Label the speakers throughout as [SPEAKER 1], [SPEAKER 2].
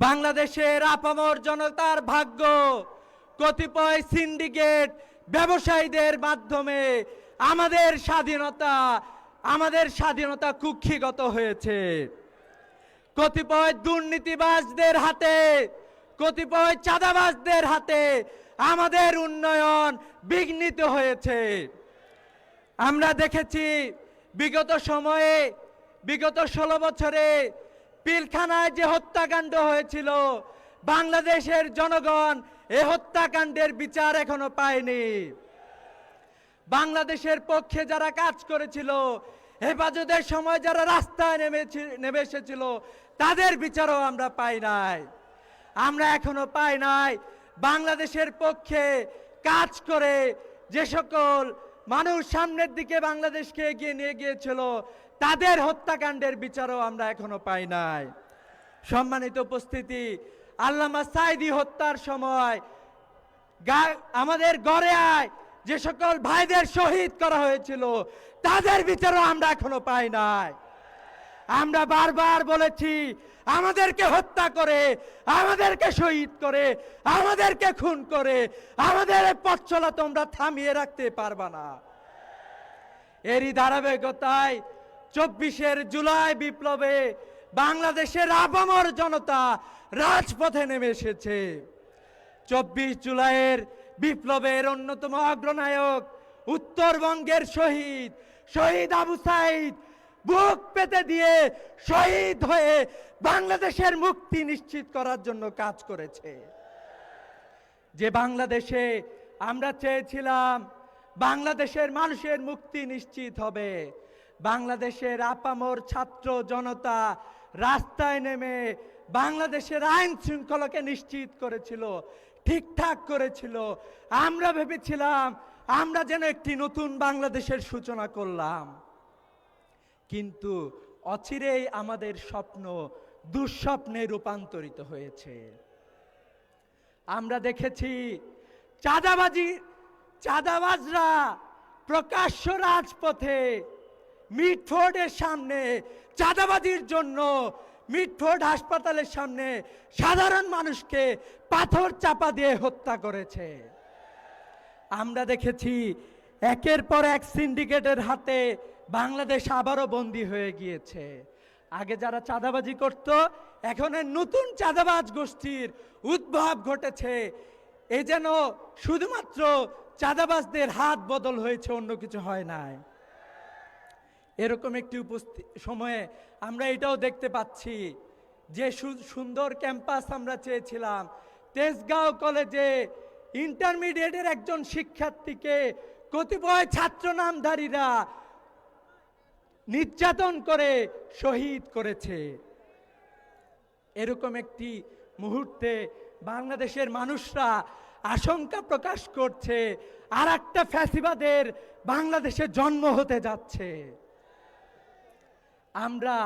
[SPEAKER 1] বাংলাদেশের আপামর জনতার ভাগ্য কতিপয় সিন্ডিকেট ব্যবসায়ীদের মাধ্যমে আমাদের স্বাধীনতা কুক্ষিগত হয়েছে। কতিপয় দুর্নীতিবাজদের হাতে, কতিপয় চাঁদাবাজদের হাতে আমাদের উন্নয়ন বিঘ্নিত হয়েছে। আমরা দেখেছি বিগত সময়ে, বিগত 16 বছরে পিলখানায় যে হত্যাকাণ্ড হয়েছিল, বাংলাদেশের জনগণ এ হত্যাকাণ্ডের বিচার এখনো পায়নি। বাংলাদেশের পক্ষে যারা কাজ করেছিল, হেফাজতের সময় যারা রাস্তায় নেমে এসেছিল, তাদের বিচারও আমরা পাই নাই। আমরা এখনো পাই নাই বাংলাদেশের পক্ষে কাজ করে যে সকল মানুষ সামনের দিকে বাংলাদেশকে এগিয়ে নিয়ে গিয়েছিল, তাদের হত্যাকাণ্ডের বিচারও আমরা এখনো পাই নাই। সম্মানিত উপস্থিতি, আল্লামা সাঈদী হত্যার সময় আমাদের গড়েয়ায় যে সকল ভাইদের শহীদ করা হয়েছিল, তাদের বিচারও আমরা এখনো পাই নাই। আমরা বারবার বলেছি, আমাদেরকে হত্যা করে, আমাদেরকে শহীদ করে, আমাদেরকে খুন করে আমাদের পথ চলা তোমরা থামিয়ে রাখতে পারবা না। এরই ধারাবাহিকতায় 24 জুলাই বিপ্লবে বাংলাদেশের আপামর জনতা রাজপথে নেমে এসেছে। 24 জুলাইয়ের বিপ্লবের অন্যতম অগ্রনায়ক উত্তরবঙ্গের শহীদ আবু সাঈদ বুক পেতে দিয়ে শহীদ হয়ে বাংলাদেশের মুক্তি নিশ্চিত করার জন্য কাজ করেছে। যে বাংলাদেশে আমরা চেয়েছিলাম বাংলাদেশের মানুষের মুক্তি নিশ্চিত হবে, বাংলাদেশের আপামর ছাত্র জনতা রাস্তায় নেমে বাংলাদেশের আইন শৃঙ্খলাকে নিশ্চিত করেছিল, ঠিকঠাক করেছিল। আমরা ভেবেছিলাম আমরা যেন একটি নতুন বাংলাদেশের সূচনা করলাম, কিন্তু অচিরেই আমাদের স্বপ্ন দুঃস্বপ্নে রূপান্তরিত হয়েছে। আমরা দেখেছি চাঁদাবাজরা প্রকাশ্য রাজপথে মিটফোর্ডের সামনে চাঁদাবাজির জন্য মিটফোর্ড হাসপাতালের সামনে সাধারণ মানুষকে পাথর চাপা দিয়ে হত্যা করেছে। আমরা দেখেছি একের পর এক সিন্ডিকেটের হাতে বাংলাদেশ আবারও বন্দী হয়ে গিয়েছে। আগে যারা চাঁদাবাজি করত, এখন নতুন চাঁদাবাজ গোষ্ঠীর উদ্ভব ঘটেছে। এ যেন শুধুমাত্র চাঁদাবাজদের হাত বদল হয়েছে, অন্য কিছু হয় নাই। এরকম একটি সময়ে আমরা এটাও দেখতে পাচ্ছি যে সুন্দর ক্যাম্পাস আমরা চেয়েছিলাম, তেজগাঁও কলেজে ইন্টারমিডিয়েটের একজন শিক্ষার্থীকে কতিপয় ছাত্র নামধারীরা নির্যাতন করে শহীদ করেছে। এরকম একটি মুহূর্তে বাংলাদেশের মানুষরা আশঙ্কা প্রকাশ করছে আর একটা ফ্যাসিবাদের বাংলাদেশে জন্ম হতে যাচ্ছে। আমরা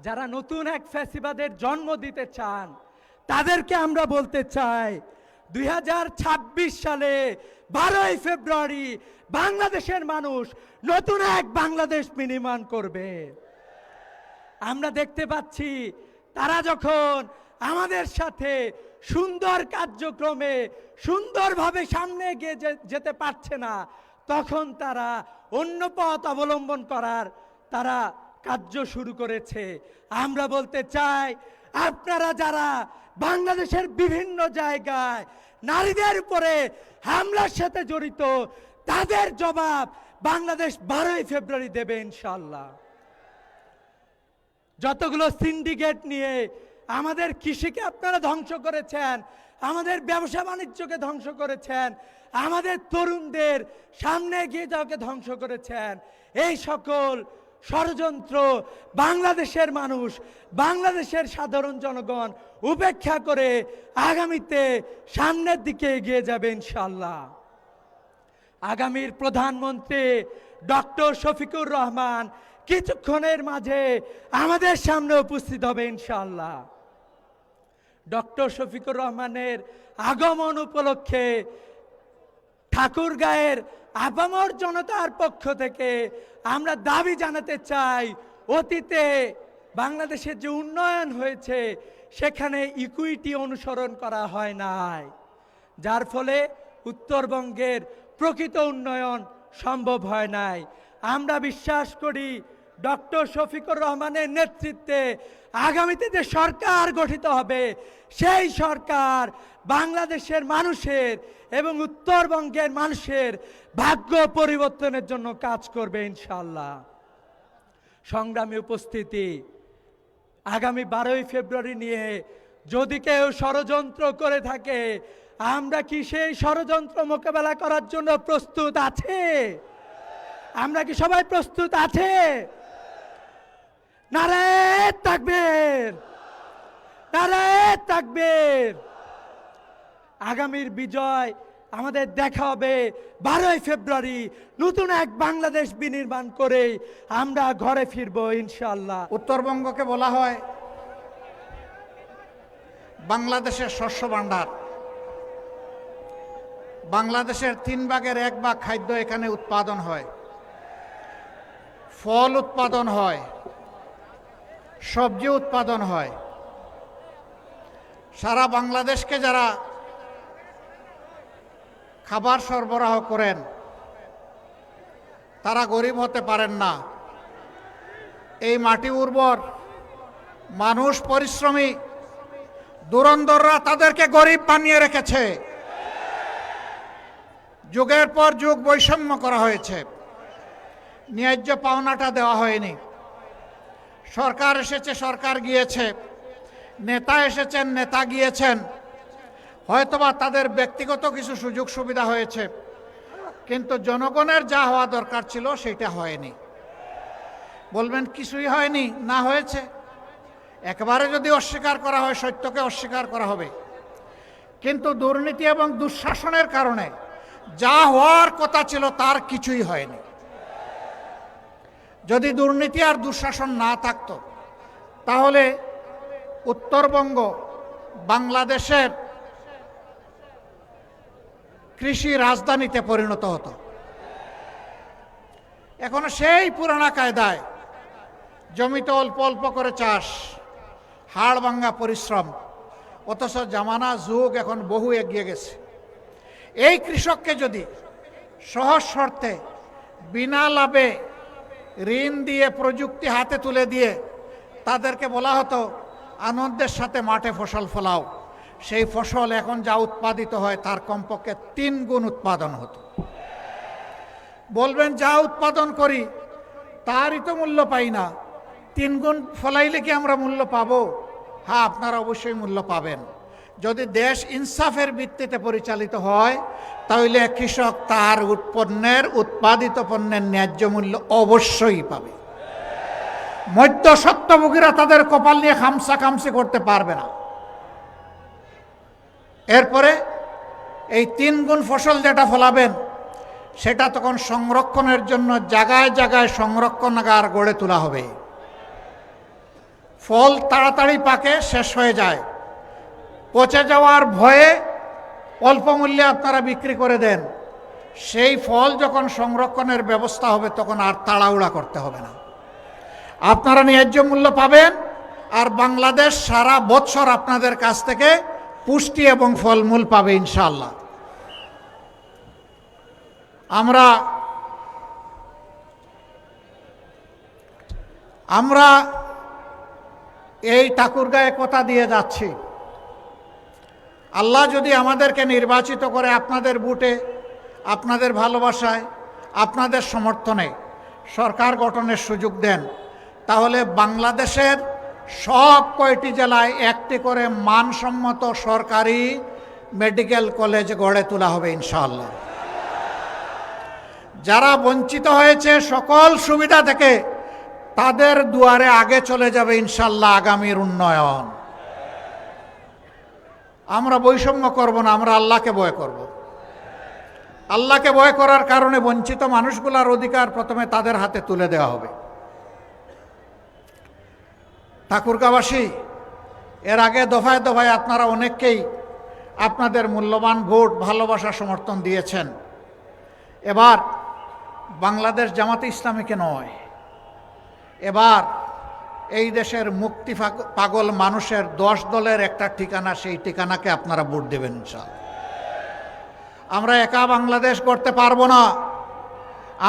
[SPEAKER 1] যারা নতুন এক ফ্যাসিবাদের জন্ম দিতে চান, তাদেরকে আমরা বলতে চাই 2026 সালে 12ই ফেব্রুয়ারি বাংলাদেশের মানুষ নতুন এক বাংলাদেশ বিনির্মাণ করবে। আমরা দেখতে পাচ্ছি তারা যখন আমাদের সাথে সুন্দর কার্যক্রমে সুন্দরভাবে সামনে এগিয়ে যেতে পারছে না, তখন তারা অন্য পথ অবলম্বন করার কার্য শুরু করেছে। আমরা বলতে চাই, আপনারা যারা বাংলাদেশের বিভিন্ন জায়গায় নারীদের উপরে হামলার সাথে জড়িত, তাদের জবাব বাংলাদেশ 12ই ফেব্রুয়ারি দেবে ইনশাআল্লাহ। যতগুলো সিন্ডিকেট নিয়ে আমাদের কৃষিকে আপনারা ধ্বংস করেছেন, আমাদের ব্যবসা বাণিজ্যকে ধ্বংস করেছেন, আমাদের তরুণদের সামনে এগিয়ে যাওয়াকে ধ্বংস করেছেন, এই সকল ষড়যন্ত্র বাংলাদেশের মানুষ, বাংলাদেশের সাধারণ জনগণ উপেক্ষা করে আগামীতে সামনের দিকে এগিয়ে যাবে ইনশাআল্লাহ। আগামীর প্রধানমন্ত্রী ডক্টর শফিকুর রহমান কিছুক্ষণের মাঝে আমাদের সামনে উপস্থিত হবে ইনশাআল্লাহ। ডক্টর শফিকুর রহমানের আগমন উপলক্ষে ঠাকুরগাঁয়ের আপামর জনতার পক্ষ থেকে আমরা দাবি জানাতে চাই, অতীতে বাংলাদেশের যে উন্নয়ন হয়েছে সেখানে ইকুইটি অনুসরণ করা হয় নাই, যার ফলে উত্তরবঙ্গের প্রকৃত উন্নয়ন সম্ভব হয় নাই। আমরা বিশ্বাস করি ডক্টর শফিকুর রহমানের নেতৃত্বে আগামীতে যে সরকার গঠিত হবে, সেই সরকার বাংলাদেশের মানুষের এবং উত্তরবঙ্গের মানুষের ভাগ্য পরিবর্তনের জন্য কাজ করবে ইনশাআল্লাহ। সংগ্রামী উপস্থিতি, আগামী 12ই ফেব্রুয়ারি নিয়ে যদি কেউ ষড়যন্ত্র করে থাকে, আমরা কি সেই ষড়যন্ত্র মোকাবেলা করার জন্য প্রস্তুত আছে? আমরা কি সবাই প্রস্তুত আছে? নারায়ে তাকবীর, নারায়ে তাকবীর। আগামীর বিজয় আমাদের দেখা হবে 12ই ফেব্রুয়ারি। নতুন এক বাংলাদেশ বিনির্মাণ করে আমরা ঘরে ফিরবো ইনশাআল্লাহ।
[SPEAKER 2] উত্তরবঙ্গকে বলা হয় বাংলাদেশের শস্য ভাণ্ডার। বাংলাদেশের 3 ভাগের 1 ভাগ খাদ্য এখানে উৎপাদন হয়, ফল উৎপাদন হয়, সবজি উৎপাদন হয়। সারা বাংলাদেশকে যারা খাবার সরবরাহ করেন তারা গরিব হতে পারেন না। এই মাটি উর্বর, মানুষ পরিশ্রমী, ধুরন্ধররা তাদেরকে গরিব বানিয়ে রেখেছে। যুগের পর যুগ বৈষম্য করা হয়েছে, ন্যায্য পাওনাটা দেওয়া হয়নি। সরকার এসেছে, সরকার গিয়েছে, নেতা এসেছেন, নেতা গিয়েছেন। হয়তোবা তাদের ব্যক্তিগত কিছু সুযোগ সুবিধা হয়েছে, কিন্তু জনগণের যা হওয়া দরকার ছিল সেটা হয়নি। বলবেন কিছুই হয়নি, না হয়েছে। একেবারে যদি অস্বীকার করা হয়, সত্যকে অস্বীকার করা হবে। কিন্তু দুর্নীতি এবং দুঃশাসনের কারণে যা হওয়ার কথা ছিল তার কিছুই হয়নি। যদি দুর্নীতি আর দুঃশাসন না থাকতো, তাহলে উত্তরবঙ্গ বাংলাদেশের কৃষি রাজধানীতে পরিণত হতো। এখনো সেই পুরানা কায়দায় জমিতে অল্প অল্প করে চাষ, হাড় ভাঙ্গা পরিশ্রম। অথচ জামানা যুগ এখন বহু এগিয়ে গেছে। এই কৃষককে যদি সহজ শর্তে বিনা লাভে ঋণ দিয়ে, প্রযুক্তি হাতে তুলে দিয়ে তাদেরকে বলা হতো আনন্দের সাথে মাঠে ফসল ফলাও, সেই ফসল এখন যা উৎপাদিত হয় তার কমপক্ষে 3 গুণ উৎপাদন হতো। বলবেন যা উৎপাদন করি তারই তো মূল্য পাই না, 3 গুণ ফলাইলে কি আমরা মূল্য পাবো? হ্যাঁ, আপনারা অবশ্যই মূল্য পাবেন। যদি দেশ ইনসাফের ভিত্তিতে পরিচালিত হয়, তাহলে কৃষক তার উৎপাদিত পণ্যের ন্যায্য মূল্য অবশ্যই পাবে। মধ্যস্বত্বভোগীরা তাদের কপাল নিয়ে খামসি করতে পারবে না। এরপরে এই 3 গুণ ফসল যেটা ফলাবেন, সেটা তখন সংরক্ষণের জন্য জায়গায় জায়গায় সংরক্ষণাগার গড়ে তোলা হবে। ফল তাড়াতাড়ি পাকে, শেষ হয়ে যায়, পচে যাওয়ার ভয়ে অল্প মূল্যে আপনারা বিক্রি করে দেন। সেই ফল যখন সংরক্ষণের ব্যবস্থা হবে, তখন আর তাড়াহুড়া করতে হবে না, আপনারা ন্যায্য মূল্য পাবেন। আর বাংলাদেশ সারা বৎসর আপনাদের কাছ থেকে পুষ্টি এবং ফলমূল পাবে ইনশাআল্লাহ। আমরা এই ঠাকুরগাঁয়ে কথা দিয়ে যাচ্ছি, আল্লাহ যদি আমাদেরকে নির্বাচিত করে আপনাদের ভোটে, আপনাদের ভালোবাসায়, আপনাদের সমর্থনে সরকার গঠনের সুযোগ দেন, তাহলে বাংলাদেশের সব কয়টি জেলায় একটি করে মানসম্মত সরকারি মেডিকেল কলেজ গড়ে তোলা হবে ইনশাআল্লাহ। যারা বঞ্চিত হয়েছে সকল সুবিধা থেকে, তাদের দুয়ারে আগে চলে যাবে ইনশাআল্লাহ আগামীর উন্নয়ন। আমরা বৈষম্য করব না, আমরা আল্লাহকে ভয় করব। আল্লাহকে ভয় করার কারণে বঞ্চিত মানুষগুলোর অধিকার প্রথমে তাদের হাতে তুলে দেওয়া হবে। ঠাকুরগাঁওবাসী, এর আগে দফায় দফায় আপনারা অনেককেই আপনাদের মূল্যবান ভোট, ভালোবাসা, সমর্থন দিয়েছেন। এবার বাংলাদেশ জামাতে ইসলামীকে নয়, এবার এই দেশের মুক্তি পাগল মানুষের 10 দলের একটা ঠিকানা, সেই ঠিকানাকে আপনারা ভোট দেবেন ইনশাআল্লাহ। আমরা একা বাংলাদেশ করতে পারবো না।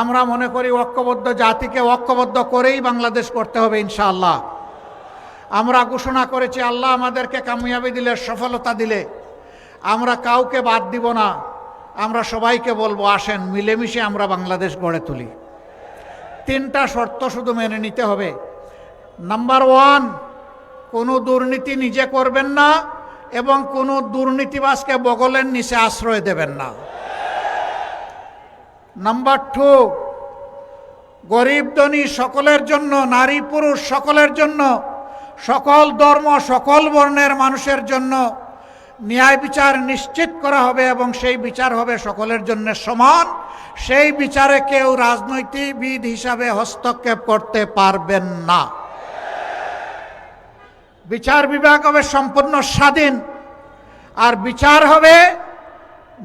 [SPEAKER 2] আমরা মনে করি ঐক্যবদ্ধ জাতিকে ঐক্যবদ্ধ করেই বাংলাদেশ করতে হবে ইনশাআল্লাহ। আমরা ঘোষণা করেছি আল্লাহ আমাদেরকে কামিয়াবি দিলে, সফলতা দিলে আমরা কাউকে বাদ দিব না। আমরা সবাইকে বলবো আসেন মিলেমিশে আমরা বাংলাদেশ গড়ে তুলি। 3টা শর্ত শুধু মেনে নিতে হবে। নাম্বার 1, কোনো দুর্নীতি নিজে করবেন না এবং কোনো দুর্নীতিবাজকে বগলের নিচে আশ্রয় দেবেন না। নাম্বার 2, গরিব ধনী সকলের জন্য, নারী পুরুষ সকলের জন্য, সকল ধর্ম সকল বর্ণের মানুষের জন্য ন্যায় বিচার নিশ্চিত করা হবে এবং সেই বিচার হবে সকলের জন্য সমান। সেই বিচারে কেউ রাজনৈতিকবিদ হিসাবে হস্তক্ষেপ করতে পারবেন না। বিচার বিভাগ হবে সম্পূর্ণ স্বাধীন, আর বিচার হবে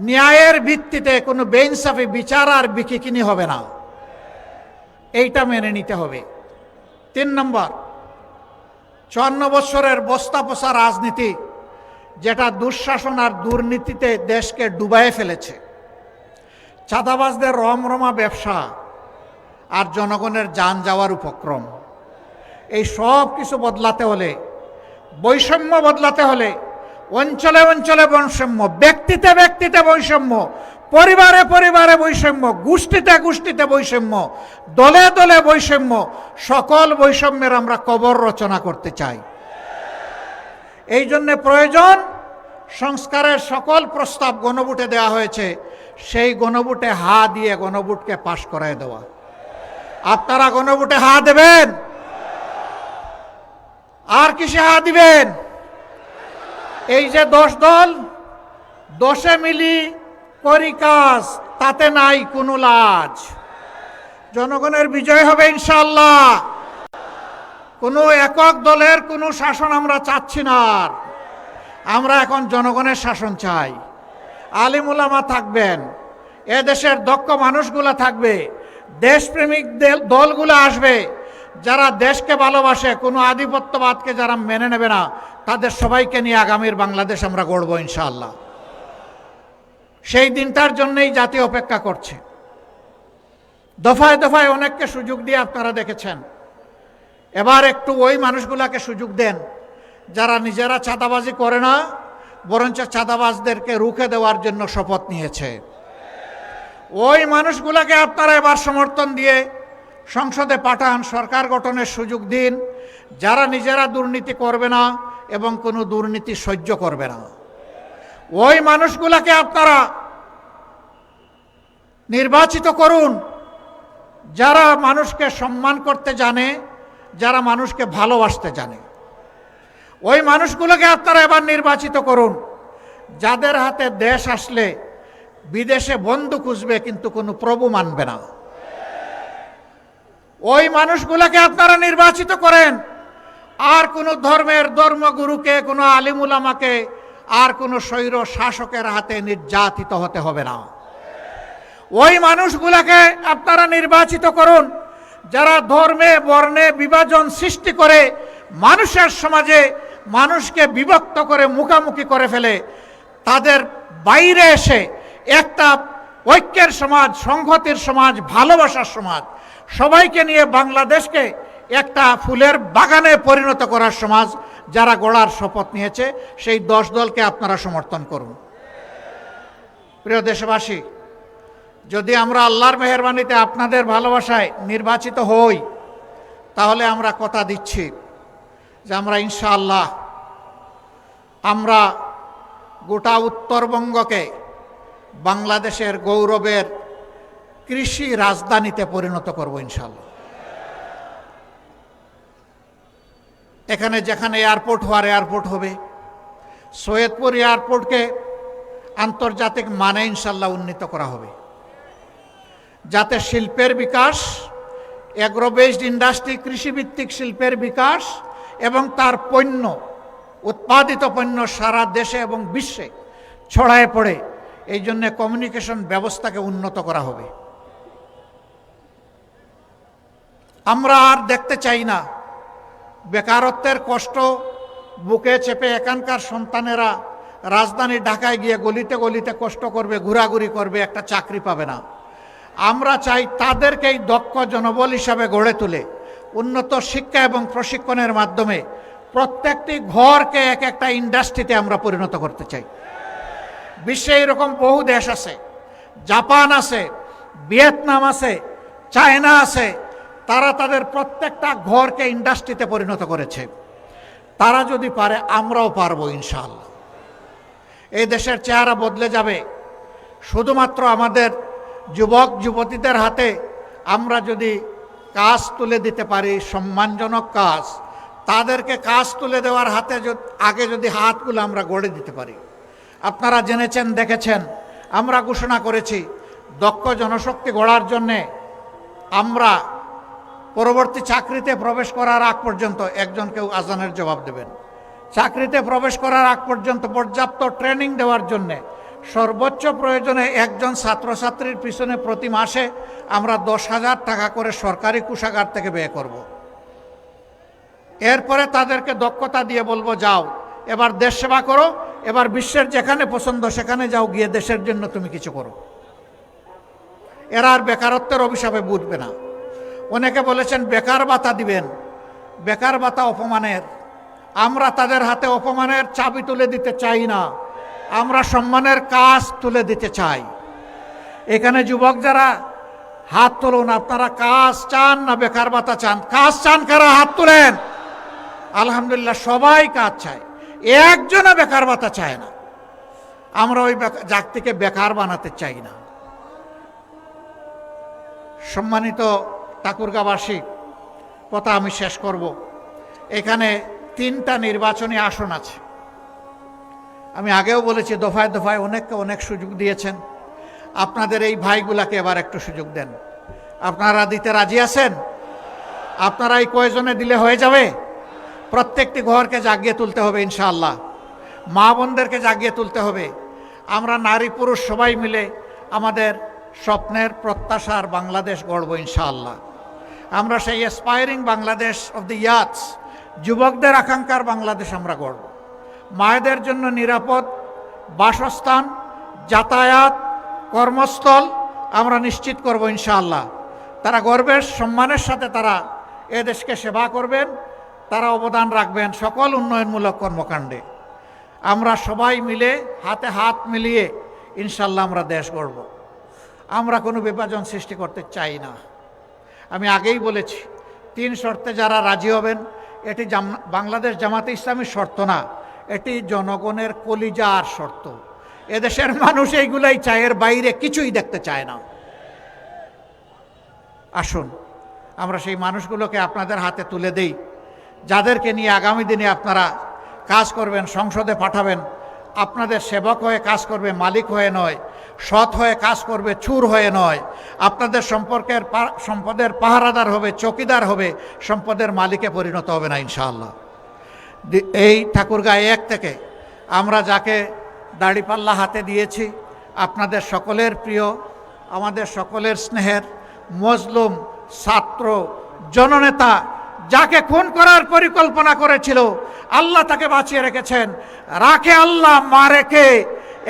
[SPEAKER 2] ন্যায়ের ভিত্তিতে। কোনো বেইনসাফি বিচার আর বিকিকিনি হবে না, এইটা মেনে নিতে হবে। 3 নম্বর, 54 বছরের বস্তা পচা রাজনীতি, যেটা দুঃশাসন আর দুর্নীতিতে দেশকে ডুবাইয়ে ফেলেছে, চাঁদাবাজদের রমরমা ব্যবসা আর জনগণের যান যাওয়ার উপক্রম, এই সব কিছু বদলাতে হলে, বৈষম্য বদলাতে হলে, অঞ্চলে অঞ্চলে বৈষম্য, ব্যক্তিতে ব্যক্তিতে বৈষম্য, পরিবারে পরিবারে বৈষম্য, গোষ্ঠীতে গোষ্ঠীতে বৈষম্য, দলে দলে বৈষম্য, সকল বৈষম্যের আমরা কবর রচনা করতে চাই। এই জন্য প্রয়োজন সংস্কারের সকল প্রস্তাব গণভোটে দেওয়া হয়েছে, সেই গণভোটে হা দিয়ে গণভোটকে পাশ করায় দেওয়া। আপনারা গণভোটে হা দেবেন? আর কিসে হা দিবেন? এই যে 10 দল, 10 মিলি করি কাজ, তাতে নাই কোনো লাজ। জনগণের বিজয় হবে ইনশাআল্লাহ। কোনো একক দলের কোনো শাসন আমরা চাচ্ছি না। আমরা এখন জনগণের শাসন চাই। আলিম উলামা থাকবেন, এদেশের দক্ষ মানুষগুলা থাকবে, দেশপ্রেমিক দলগুলো আসবে, যারা দেশকে ভালোবাসে, কোনো আধিপত্যবাদকে যারা মেনে নেবে না, তাদের সবাইকে নিয়ে আগামীর বাংলাদেশ আমরা গড়ব ইনশাআল্লাহ। সেই দিনটার জন্যই জাতি অপেক্ষা করছে। দফায় দফায় অনেককে সুযোগ দিয়ে আপনারা দেখেছেন। এবার একটু ওই মানুষগুলাকে সুযোগ দেন যারা নিজেরা চাঁদাবাজি করে না, বরঞ্চ চাঁদাবাজদেরকে রুখে দেওয়ার জন্য শপথ নিয়েছে। ওই মানুষগুলাকে আপনারা এবার সমর্থন দিয়ে সংসদে পাঠান, সরকার গঠনের সুযোগ দিন, যারা নিজেরা দুর্নীতি করবে না এবং কোনো দুর্নীতি সহ্য করবে না। ওই মানুষগুলাকে আপনারা নির্বাচিত করুন, যারা মানুষকে সম্মান করতে জানে, যারা মানুষকে ভালোবাসতে জানে। ওই মানুষগুলোকে আপনারা এবার নির্বাচিত করুন, যাদের হাতে দেশ আসলে বিদেশে বন্ধু খুঁজবে কিন্তু কোনো প্রভু মানবে না। ওই মানুষগুলোকে আপনারা নির্বাচিত করেন, আর কোনো ধর্মের ধর্মগুরুকে, কোনো আলিম উলামাকে, আর কোনো স্বৈর শাসকের হাতে নির্যাতিত হতে হবে না। ওই মানুষগুলোকে আপনারা নির্বাচিত করুন, যারা ধর্মে বর্ণে বিভাজন সৃষ্টি করে মানুষের সমাজে মানুষকে বিভক্ত করে মুখামুখি করে ফেলে, তাদের বাইরে এসে একটা ঐক্যের সমাজ, সংহতির সমাজ, ভালোবাসার সমাজ, সবাইকে নিয়ে বাংলাদেশকে একটা ফুলের বাগানে পরিণত করার সমাজ যারা গড়ার শপথ নিয়েছে, সেই 10 দলকে আপনারা সমর্থন করুন। প্রিয় দেশবাসী, যদি আমরা আল্লাহর মেহেরবানিতে আপনাদের ভালোবাসায় নির্বাচিত হই, তাহলে আমরা কথা দিচ্ছি যে আমরা ইনশাআল্লাহ আমরা গোটা উত্তরবঙ্গকে বাংলাদেশের গৌরবের কৃষি রাজধানীতে পরিণত করব ইনশাআল্লাহ। এখানে যেখানে এয়ারপোর্ট হওয়ার এয়ারপোর্ট হবে, সৈয়দপুর এয়ারপোর্টকে আন্তর্জাতিক মানে ইনশাআল্লাহ উন্নীত করা হবে, যাতে শিল্পের বিকাশ, এগ্রো বেসড ইন্ডাস্ট্রি, কৃষিভিত্তিক শিল্পের বিকাশ এবং তার পণ্য, উৎপাদিত পণ্য সারা দেশে এবং বিশ্বে ছড়ায় পড়ে, এই জন্য কমিউনিকেশন ব্যবস্থাকে উন্নত করা হবে। আমরা আর দেখতে চাই না বেকারত্বের কষ্ট বুকে চেপে এখানকার সন্তানেরা রাজধানী ঢাকায় গিয়ে গলিতে গলিতে কষ্ট করবে, ঘোরাঘুরি করবে, একটা চাকরি পাবে না। আমরা চাই তাদেরকেই দক্ষ জনবল হিসাবে গড়ে তুলে উন্নত শিক্ষা এবং প্রশিক্ষণের মাধ্যমে প্রত্যেকটি ঘরকে এক একটা ইন্ডাস্ট্রিতে আমরা পরিণত করতে চাই। বিশ্বে এরকম বহু দেশ আছে, জাপান আছে, ভিয়েতনাম আছে, চায়না আছে, তারা তাদের প্রত্যেকটা ঘরকে ইন্ডাস্ট্রিতে পরিণত করেছে। তারা যদি পারে আমরাও পারবো ইনশাআল্লাহ। এই দেশের চেহারা বদলে যাবে শুধুমাত্র আমাদের যুবক যুবতীদের হাতে আমরা যদি কাজ তুলে দিতে পারি, সম্মানজনক কাজ, তাদেরকে কাজ তুলে দেওয়ার হাতে আগে যদি হাতগুলো আমরা গড়ে দিতে পারি। আপনারা জেনেছেন, দেখেছেন, আমরা ঘোষণা করেছি দক্ষ জনশক্তি গড়ার জন্যে আমরা পরবর্তী চাকরিতে প্রবেশ করার আগ পর্যন্ত একজন কেউ আজানের জবাব দেবেন। চাকরিতে প্রবেশ করার আগ পর্যন্ত পর্যাপ্ত ট্রেনিং দেওয়ার জন্যে সর্বোচ্চ প্রয়োজনে একজন ছাত্রছাত্রীর পিছনে প্রতি মাসে আমরা 10,000 টাকা করে সরকারি কোষাগার থেকে ব্যয় করব। এরপরে তাদেরকে দক্ষতা দিয়ে বলবো, যাও এবার দেশ সেবা করো, এবার বিশ্বের যেখানে পছন্দ সেখানে যাও, গিয়ে দেশের জন্য তুমি কিছু করো। এরা আর বেকারত্বের অভিশাপে বুঝবে না। অনেকে বলেছেন বেকার ভাতা দিবেন, বেকার ভাতা অপমানের। আমরা তাদের হাতে অপমানের চাবি তুলে দিতে চাই না, আমরা সম্মানের কাজ তুলে দিতে চাই। এখানে যুবক যারা হাত তুলুন, আপনারা কাজ চান না বেকার ভাতা চান? কাজ চান কারা? হাত তুলেন। আলহামদুলিল্লাহ, সবাই কাজ চায়, একজনও বেকার ভাতা চায় না। আমরা ওই জাতিকে বেকার বানাতে চাই না। সম্মানিত ঠাকুরগাঁওবাসী, কথা আমি শেষ করব। এখানে 3টা নির্বাচনী আসন আছে। আমি আগেও বলেছি, দফায় দফায় অনেককে অনেক সুযোগ দিয়েছেন। আপনাদের এই ভাইগুলাকে এবার একটু সুযোগ দেন। আপনারা দিতে রাজি আছেন? আপনারা এই কয়জনে দিলে হয়ে যাবে? প্রত্যেকটি ঘরকে জাগিয়ে তুলতে হবে ইনশাআল্লাহ, মা বোনদেরকে জাগিয়ে তুলতে হবে। আমরা নারী পুরুষ সবাই মিলে আমাদের স্বপ্নের প্রত্যাশার বাংলাদেশ গড়ব ইনশাআল্লাহ। আমরা সেই অ্যাসপায়ারিং বাংলাদেশ অফ দ্য ইয়াথস, যুবকদের আকাঙ্ক্ষার বাংলাদেশ আমরা গড়ব। মায়েদের জন্য নিরাপদ বাসস্থান, যাতায়াত, কর্মস্থল আমরা নিশ্চিত করব ইনশাআল্লাহ। তারা গর্বের সম্মানের সাথে তারা এ দেশকে সেবা করবেন, তারা অবদান রাখবেন সকল উন্নয়নমূলক কর্মকাণ্ডে। আমরা সবাই মিলে হাতে হাত মিলিয়ে ইনশাআল্লাহ আমরা দেশ গড়ব। আমরা কোনো বিভাজন সৃষ্টি করতে চাই না। আমি আগেই বলেছি, 3 শর্তে যারা রাজি হবেন, এটি বাংলাদেশ জামাতে ইসলামীর শর্ত না, এটি জনগণের কলিজার শর্ত। এদেশের মানুষ এইগুলাই চায়, এর বাইরে কিছুই দেখতে চায় না। আসুন আমরা সেই মানুষগুলোকে আপনাদের হাতে তুলে দেই, যাদেরকে নিয়ে আগামী দিনে আপনারা কাজ করবেন, সংসদে পাঠাবেন। আপনাদের সেবক হয়ে কাজ করবে, মালিক হয়ে নয়। সৎ হয়ে কাজ করবে, চুর হয়ে নয়। আপনাদের সম্পদের পাহারাদার হবে, চৌকিদার হবে, সম্পদের মালিকে পরিণত হবে না ইনশাআল্লাহ। এই ঠাকুরগাঁও 1 থেকে আমরা যাকে দাড়িপাল্লা হাতে দিয়েছি, আপনাদের সকলের প্রিয়, আমাদের সকলের স্নেহের মজলুম ছাত্র জননেতা, যাকে খুন করার পরিকল্পনা করেছিল, আল্লাহ তাকে বাঁচিয়ে রেখেছেন। রাখে আল্লাহ, মারে কে?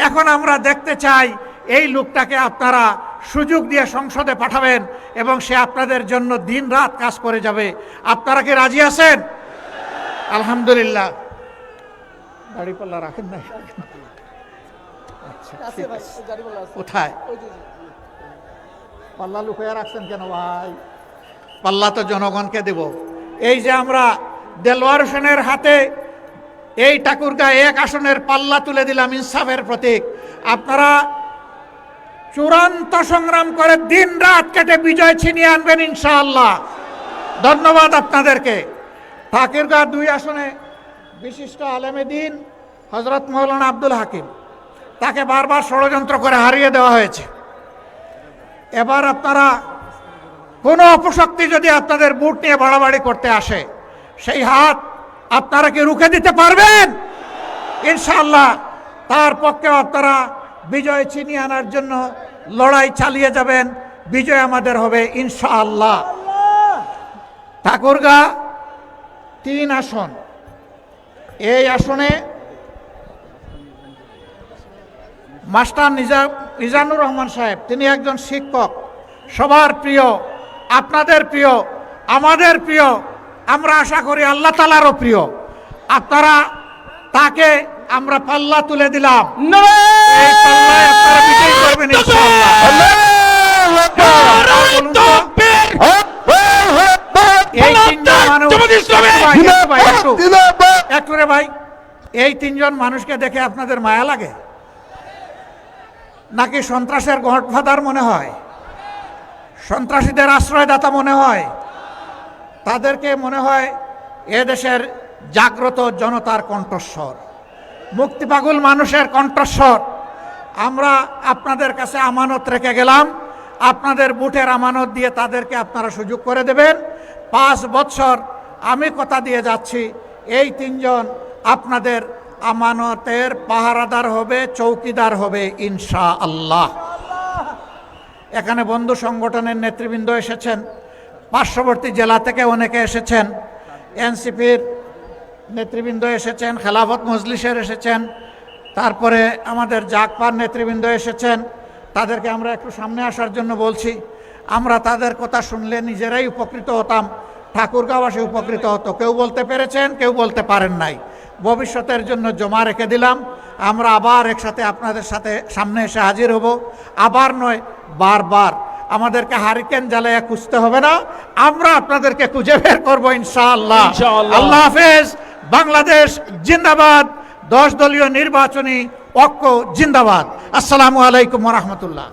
[SPEAKER 2] এখন আমরা দেখতে চাই এই লোকটাকে আপনারা সুযোগ দিয়ে সংসদে পাঠাবেন এবং সে আপনাদের জন্য দিন রাত কাজ করে যাবে। আপনারা কি রাজি আছেন? আলহামদুলিল্লাহ। দাড়িপাল্লা রাখেন না? কোথায় পাল্লা লুকিয়ে রাখছেন কেন ভাই? পাল্লা তো জনগণকে দেব। এই যে আমরা দেলোয়ার হোসেনের হাতে এই ঠাকুরগাঁও 1 আসনের পাল্লা তুলে দিলাম, ইনসাফের প্রতীক। আপনারা চূড়ান্ত সংগ্রাম করে দিন রাত কেটে বিজয় ছিনিয়ে আনবেন ইনশাআল্লাহ। ধন্যবাদ আপনাদেরকে। ঠাকুরগাঁও 2 আসনে বিশিষ্ট আলেমে দ্বীন হযরত মাওলানা আব্দুল হাকিম, তাকে বারবার ষড়যন্ত্র করে হারিয়ে দেওয়া হয়েছে। এবার আপনারা কোনো অপশক্তি যদি আপনাদের বুট নিয়ে বাড়াবাড়ি করতে আসে, সেই হাত আপনারা কি রুখে দিতে পারবেন? ইনশাআল্লাহ তার পক্ষে আপনারা বিজয় ছিনিয়ে আনার জন্য লড়াই চালিয়ে যাবেন। বিজয় আমাদের হবে ইনশাআল্লাহ। 3 আসন। এই আসনে মাস্টার মিজানুর রহমান সাহেব, তিনি একজন শিক্ষক, সবার প্রিয়, আপনাদের প্রিয়, আমাদের প্রিয়, আমরা আশা করি আল্লাহ তাআলারও প্রিয়। আপনারা তাকে আমরা পাল্লা তুলে দিলাম, এই পাল্লায় আপনারা বিজয়ী করবেন ইনশাআল্লাহ। এই তিনজন মানুষ, একটু রে ভাই, এই তিনজন মানুষকে দেখে আপনাদের মায়া লাগে নাকি সন্ত্রাসের গডফাদার মনে হয়, সন্ত্রাসীদের আশ্রয়দাতা মনে হয়? তাদেরকে মনে হয় এদেশের জাগ্রত জনতার কণ্ঠস্বর, মুক্তিপাগল মানুষের কণ্ঠস্বর। আমরা আপনাদের কাছে আমানত রেখে গেলাম, আপনাদের বুটের আমানত দিয়ে তাদেরকে আপনারা সুযোগ করে দেবেন। 5 বছর আমি কথা দিয়ে যাচ্ছি, এই তিনজন আপনাদের আমানতের পাহারাদার হবে, চৌকিদার হবে ইনশাআল্লাহ। এখানে বন্ধু সংগঠনের নেতৃবৃন্দ এসেছেন, পার্শ্ববর্তী জেলা থেকে অনেকে এসেছেন, এনসিপির নেতৃবৃন্দ এসেছেন, খেলাফত মজলিসের এসেছেন, তারপরে আমাদের জাগপার নেতৃবৃন্দ এসেছেন। তাদেরকে আমরা একটু সামনে আসার জন্য বলছি। আমরা তাদের কথা শুনলে নিজেরাই উপকৃত হতাম, ঠাকুরগাঁওবাসী উপকৃত হতো। কেউ বলতে পেরেছেন, কেউ বলতে পারেন নাই। ভবিষ্যতের জন্য জমা রেখে দিলাম। আমরা আবার একসাথে আপনাদের সাথে সামনে এসে হাজির হব, আবার নয় বারবার। আমাদেরকে হারিকেন জ্বালায়া খুঁজতে হবে না, আমরা আপনাদেরকে খুঁজে বের করবো ইনশাআল্লাহ। আল্লাহ হাফেজ। বাংলাদেশ জিন্দাবাদ। 10 দলীয় নির্বাচনী ঐক্য জিন্দাবাদ। আসসালামু আলাইকুম ওয়া রাহমাতুল্লাহ।